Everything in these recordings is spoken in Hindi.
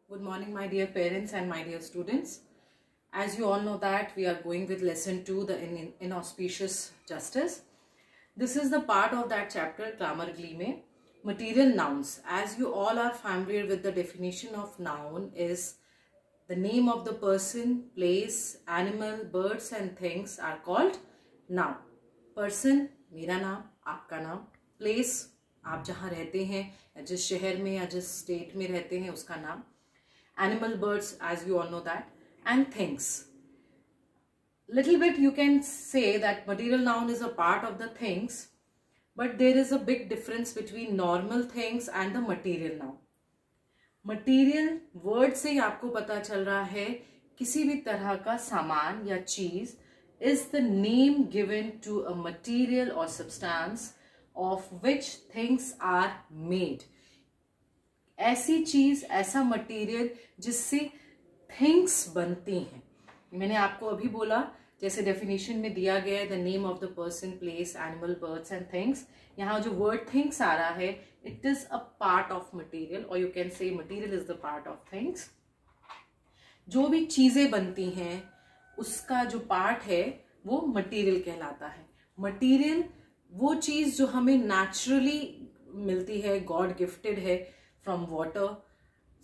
Good morning, my dear parents and my dear students. As you all know that we are going with lesson 2, the inauspicious justice. This is the part of that chapter, grammar glee mein, material nouns. As you all are familiar with the definition of noun is the name of the person, place, animal, birds and things are called noun. Person, मेरा नाम, आपका नाम. Place, आप जहाँ रहते हैं या जिस शहर में या जिस स्टेट में रहते हैं उसका नाम. Animal, birds, as you all know that, and things. Little bit you can say that material noun is a part of the things, but there is a big difference between normal things and the material noun. Material word से ही आपको पता चल रहा है किसी भी तरह का सामान या चीज is the name given to a material or substance of which things are made. ऐसी चीज, ऐसा मटेरियल जिससे थिंग्स बनती हैं. मैंने आपको अभी बोला, जैसे डेफिनेशन में दिया गया है the name of the person, place, animal, birds and things. यहाँ जो वर्ड थिंग्स आ रहा है, it is a part of material, और you can say material is the part of things. जो भी चीजें बनती हैं उसका जो पार्ट है वो मटेरियल कहलाता है. मटेरियल वो चीज जो हमें नेचुरली मिलती है, गॉड गिफ्टेड है, from water,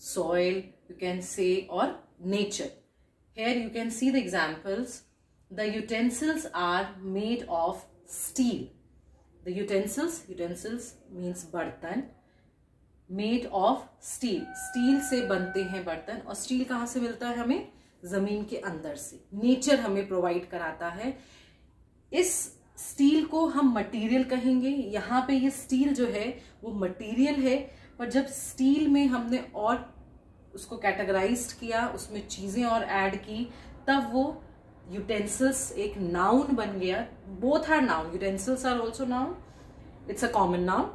soil, you can say, or nature. Here you can see the examples. The utensils are made of steel. The utensils means बर्तन, made of steel. Steel से बनते हैं बर्तन. और स्टील कहाँ से मिलता है हमें? जमीन के अंदर से. नेचर हमें प्रोवाइड कराता है. इस स्टील को हम मटेरियल कहेंगे. यहाँ पे ये स्टील जो है वो मटेरियल है, पर जब स्टील में हमने और उसको कैटेगराइज्ड किया, उसमें चीजें और ऐड की, तब वो यूटेंसिल्स एक नाउन बन गया. Both are noun. Utensils are also noun. It's a common noun.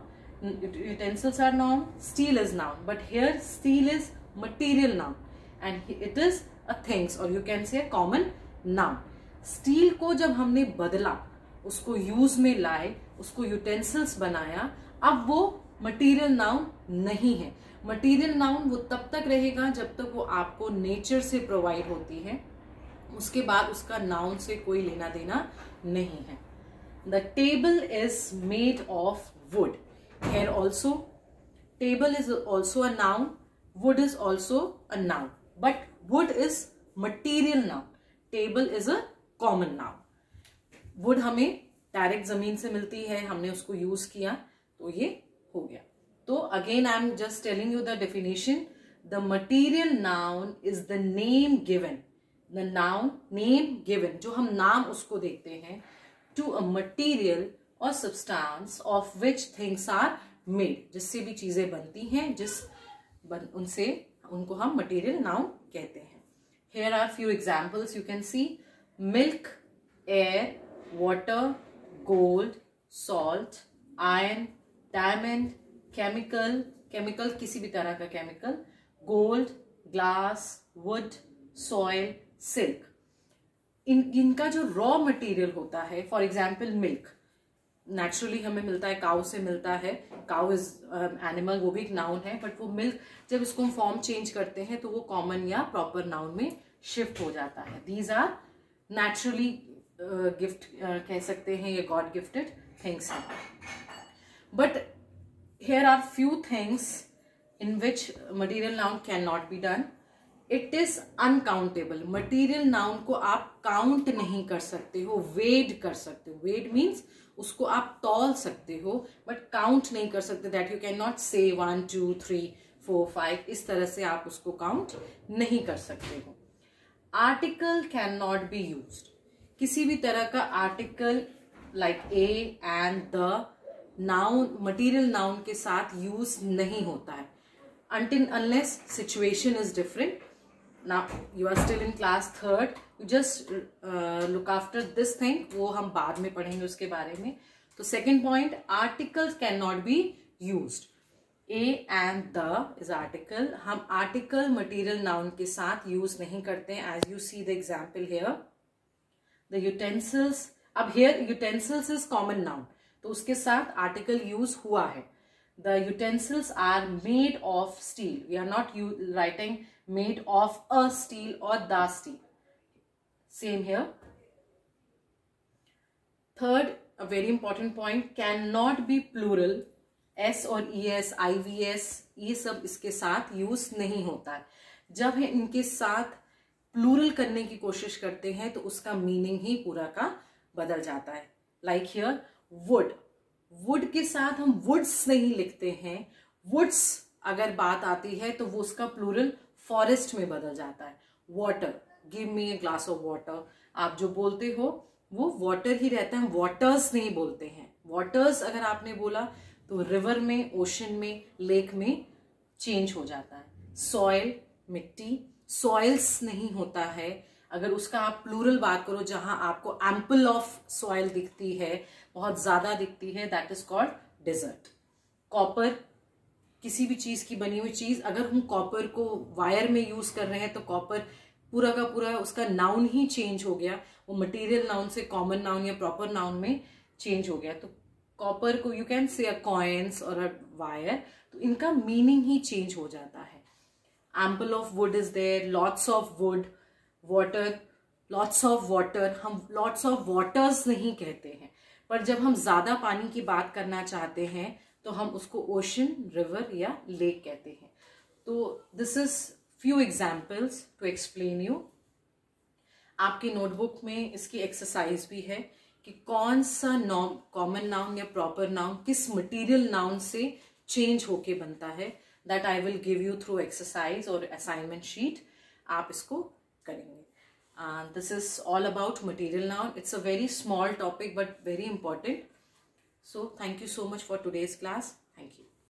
Utensils are noun, steel is noun, but here steel is material noun and it is a things, और you can say common noun. Steel को जब हमने बदला, उसको यूज में लाए, उसको यूटेंसिल्स बनाया, अब वो मटेरियल नाउन नहीं है. मटेरियल नाउन वो तब तक रहेगा जब तक वो आपको नेचर से प्रोवाइड होती है. उसके बाद उसका नाउन से कोई लेना देना नहीं है. The table is made of wood. Here also table is also a noun, wood is also a noun, but wood is material noun, table is a common noun. Wood हमें डायरेक्ट जमीन से मिलती है, हमने उसको यूज किया तो ये हो गया. तो again I am just telling you the definition. The material noun is the name given. The noun, name given, जो हम नाम उसको देते हैं, टू अ मटेरियल और substance of which things are made, जिससे भी चीजें बनती हैं, उनसे उनको हम मटेरियल नाउन कहते हैं. Here are few examples you can see. Milk, air, water, gold, salt, iron, diamond, chemical किसी भी तरह का chemical, gold, glass, wood, soil, silk. इनका जो रॉ मटेरियल होता है, फॉर एग्जाम्पल मिल्क, नेचुरली हमें मिलता है, काउ से मिलता है. काउ इज एनिमल, वो भी एक नाउन है, बट वो मिल्क जब इसको हम फॉर्म चेंज करते हैं तो वो कॉमन या प्रॉपर नाउन में शिफ्ट हो जाता है. दीज आर नेचुरली गिफ्ट कह सकते हैं, ये गॉड गिफ्टेड थिंग्स हैं. But here are few things in which material noun cannot be done. It is uncountable. Material noun को आप काउंट नहीं कर सकते हो, वेड कर सकते हो. वेड मीन्स उसको आप तौल सकते हो, बट काउंट नहीं कर सकते. दैट यू कैन नॉट से 1 2 3 4 5, इस तरह से आप उसको काउंट नहीं कर सकते हो. Article can not be used. किसी भी तरह का article like A and the noun, material noun के साथ यूज नहीं होता है, until unless situation is different. Now you are still in class 3rd, you just look after this thing, वो हम बाद में पढ़ेंगे उसके बारे में. तो second point, articles cannot be used. A and the is article. हम article material noun के साथ यूज नहीं करते हैं. as you see the example here, the utensils. अब here utensils is common noun, तो उसके साथ आर्टिकल यूज हुआ है. the utensils are made of steel. We are not writing made of a steel or the steel. Same here. Third, a very important point, cannot be plural. S और ES, IVS ये सब इसके साथ यूज नहीं होता है. जब हम इनके साथ प्लूरल करने की कोशिश करते हैं तो उसका मीनिंग ही पूरा का बदल जाता है. Like here would. वुड के साथ हम वुड्स नहीं लिखते हैं. वुड्स अगर बात आती है तो वो उसका प्लूरल फॉरेस्ट में बदल जाता है. Water, give me a glass of water, आप जो बोलते हो वो वाटर ही रहता है, वाटर्स नहीं बोलते हैं. वाटर्स अगर आपने बोला तो रिवर में, ओशन में, लेक में चेंज हो जाता है. सॉइल, मिट्टी, सॉइल्स नहीं होता है. अगर उसका आप प्लूरल बात करो जहां आपको एम्पल ऑफ सॉइल दिखती है, बहुत ज्यादा दिखती है, that is called desert. Copper, किसी भी चीज की बनी हुई चीज, अगर हम कॉपर को वायर में यूज कर रहे हैं तो कॉपर पूरा का पूरा उसका नाउन ही चेंज हो गया. वो मटेरियल नाउन से कॉमन नाउन या प्रॉपर नाउन में चेंज हो गया. तो कॉपर को यू कैन से अ कॉइन्स और अ वायर, तो इनका मीनिंग ही चेंज हो जाता है. Ample of wood is there, lots of wood. Water, lots of water, हम लॉट्स ऑफ वाटर्स नहीं कहते हैं, पर जब हम ज्यादा पानी की बात करना चाहते हैं तो हम उसको ओशन, रिवर या लेक कहते हैं. तो this is few examples to explain you. आपकी नोटबुक में इसकी एक्सरसाइज भी है कि कौन सा नाउन, कॉमन नाउन या प्रॉपर नाउन किस मटेरियल नाउन से चेंज होके बनता है. That I will give you through exercise और असाइनमेंट शीट. आप इसको करेंगे. This is all about material noun. It's a very small topic but very important. So thank you so much for today's class. Thank you.